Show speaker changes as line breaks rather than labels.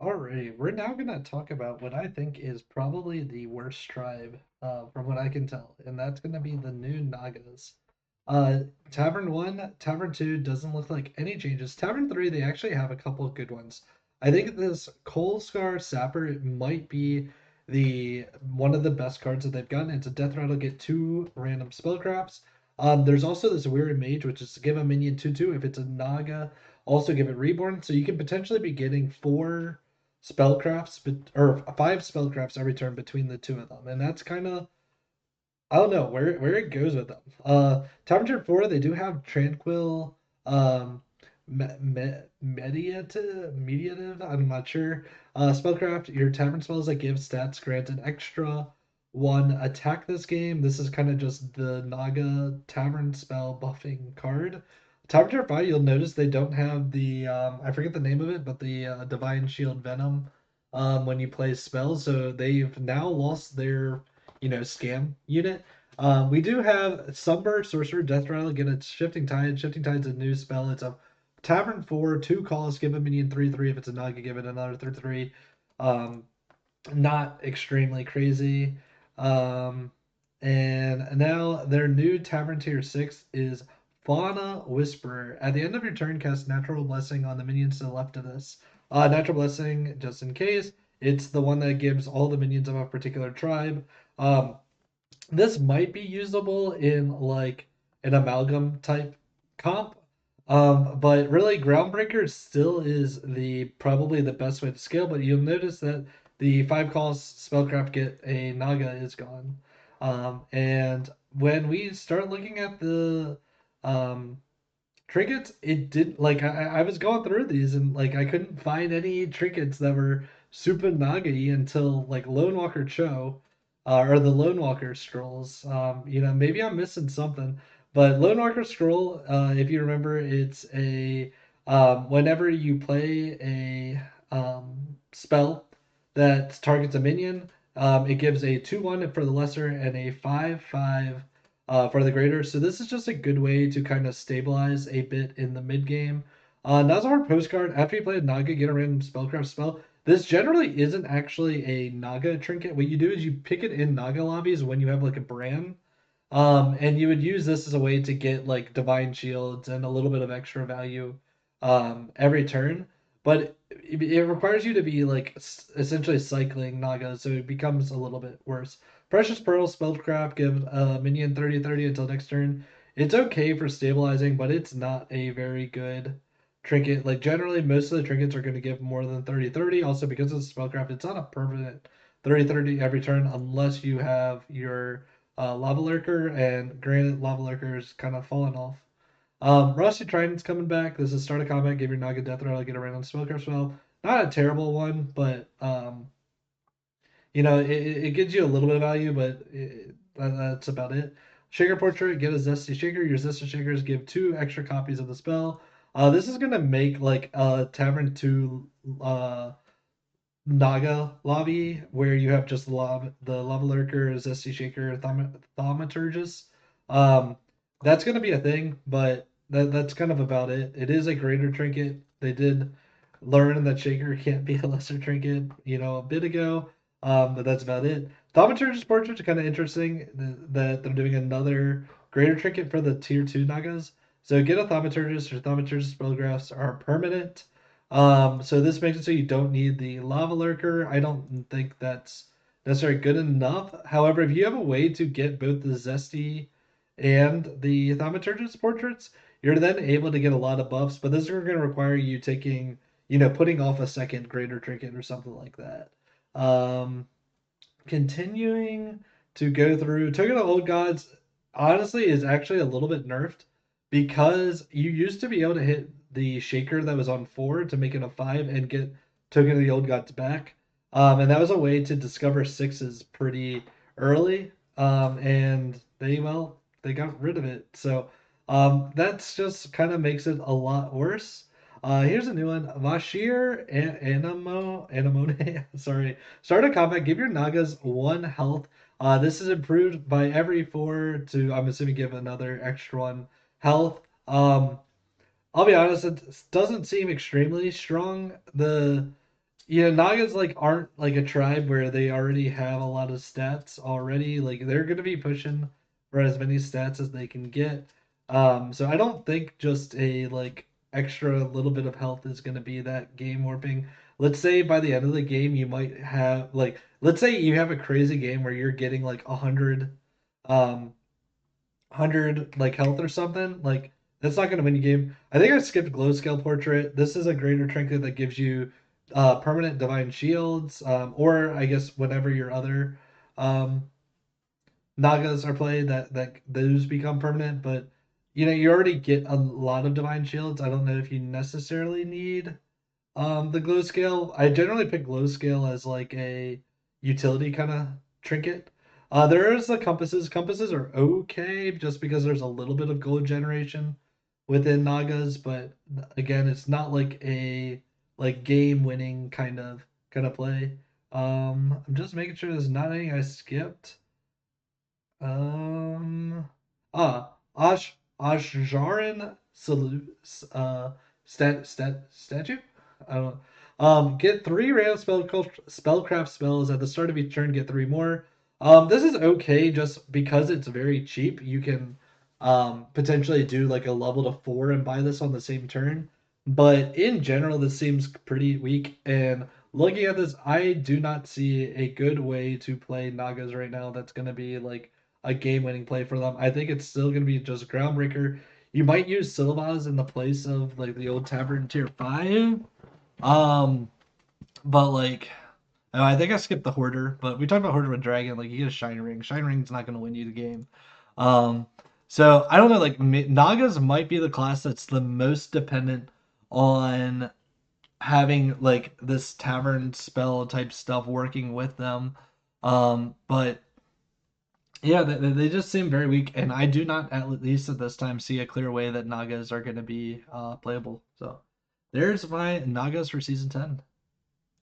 Alright, we're now gonna talk about what I think is probably the worst tribe, from what I can tell, and that's gonna be the new Nagas. Uh, Tavern 1, Tavern 2 doesn't look like any changes. Tavern 3, they actually have a couple of good ones. I think this Coal Scar Sapper might be the one of the best cards that they've gotten. It's a death rattle, get 2 random spellcrafts. There's also this Weary Mage, which is to give a minion 2/2 if it's a Naga, also give it Reborn. So you can potentially be getting 4 spellcrafts, or 5 spellcrafts every turn between the two of them, and that's kind of, I don't know where it goes with them. Tavern Tier 4, they do have Tranquil, mediative. I'm not sure. Spellcraft, your tavern spells that give stats grant an extra 1 attack this game. This is kind of just the Naga tavern spell buffing card. Tavern Tier 5, you'll notice they don't have the, I forget the name of it, but the Divine Shield Venom when you play spells. So they've now lost their, scam unit. We do have Sunburst, Sorcerer, Death Rattle. Again, it's Shifting Tide. Shifting Tide's a new spell. It's a Tavern 4, 2 calls, give a minion 3/3. If it's a Naga, give it another 3/3. Um, Not extremely crazy. Um, and now their new Tavern Tier 6 is Fauna Whisperer. At the end of your turn, cast Natural Blessing on the minions to the left of this. Natural Blessing, just in case, it's the one that gives all the minions of a particular tribe. Um, this might be usable in like an amalgam type comp. But really Groundbreaker still is the probably the best way to scale, but you'll notice that the 5 calls spellcraft get a Naga is gone. And when we start looking at the um trinkets, it did like I was going through these and like I couldn't find any trinkets that were super naga until like Lone Walker Cho, or the Lone Walker scrolls. Maybe I'm missing something, but Lone Walker scroll, if you remember, it's a whenever you play a spell that targets a minion, it gives a 2/1 for the lesser and a 5/5 for the greater. So this is just a good way to kind of stabilize a bit in the mid game. Nazar postcard. After you play a Naga, get a random spellcraft spell. This generally isn't actually a Naga trinket. What you do is you pick it in Naga lobbies when you have like a Bran. And you would use this as a way to get like divine shields and a little bit of extra value every turn. But it requires you to be like essentially cycling Naga, so it becomes a little bit worse. Precious Pearl, Spellcraft, give a minion 30/30 until next turn. It's okay for stabilizing, but it's not a very good trinket. Like generally, most of the trinkets are going to give more than 30/30. Also, because of Spellcraft, it's not a permanent 30/30 every turn unless you have your Lava Lurker, and granted, Lava Lurker's kind of fallen off. Rusty Trident's coming back. This is start of combat, give your Naga Death Rattle, get a random spellcraft spell. Not a terrible one, but it gives you a little bit of value, but that's about it. Shaker Portrait, get a Zesty Shaker. Your Zesty Shakers give 2 extra copies of the spell. This is gonna make like a Tavern 2 Naga lobby where you have just the Lava Lurker, Zesty Shaker, Thaumaturgus. Um, that's going to be a thing, but that's kind of about it. It is a greater trinket. They did learn that Shaker can't be a lesser trinket, a bit ago, but that's about it. Thaumaturgus portraits are kind of interesting that they're doing another greater trinket for the tier 2 Nagas. So get a Thaumaturgus. Your Thaumaturgus spellgraphs are permanent. So this makes it so you don't need the Lava Lurker. I don't think that's necessarily good enough. However, if you have a way to get both the Zesty and the Thaumaturgus portraits, you're then able to get a lot of buffs, but this is going to require you taking, putting off a second greater trinket or something like that. Um, Continuing to go through Token of Old Gods, honestly, is actually a little bit nerfed because you used to be able to hit the shaker that was on 4 to make it a 5 and get Token of the Old Gods back. And that was a way to discover sixes pretty early. And they got rid of it. So that's just kind of makes it a lot worse. Here's a new one. Vashir Anemone. Sorry. Start a combat. Give your Nagas 1 health. This is improved by every 4 to, I'm assuming, give another extra 1 health. I'll be honest, it doesn't seem extremely strong. Yeah, Nagas like aren't like a tribe where they already have a lot of stats already. Like they're gonna be pushing for as many stats as they can get. So I don't think just a like extra little bit of health is gonna be that game warping. Let's say by the end of the game you might have like let's say you have a crazy game where you're getting like 100 100 like health or something, like that's not going to win you game. I think I skipped glow scale portrait. This is a greater trinket that gives you permanent divine shields, or I guess whenever your other um, nagas are played, that those become permanent. But you already get a lot of divine shields. I don't know if you necessarily need the glow scale. I generally pick glow scale as like a utility kind of trinket. There is the compasses. Compasses are okay just because there's a little bit of gold generation within Nagas, but again, it's not like a like game winning kind of play. I'm just making sure there's not anything I skipped. Um, Ashjaran statue. I don't. Get three random spellcraft spells at the start of each turn. Get three more. This is okay just because it's very cheap. You can potentially do like a level to 4 and buy this on the same turn. But in general, this seems pretty weak. And looking at this, I do not see a good way to play Nagas right now. That's going to be like a game-winning play for them. I think it's still going to be just Groundbreaker. You might use Savjz in the place of like the old Tavern Tier 5. Um, but like, oh, I think I skipped the Hoarder, but we talked about Hoarder with Dragon. Like, you get a Shine Ring. Shine Ring's not going to win you the game. Um, so I don't know. Like, Nagas might be the class that's the most dependent on having like this Tavern spell type stuff working with them. But yeah, they just seem very weak, and I do not, at least at this time, see a clear way that Nagas are going to be playable. So there's my Nagas for season 10.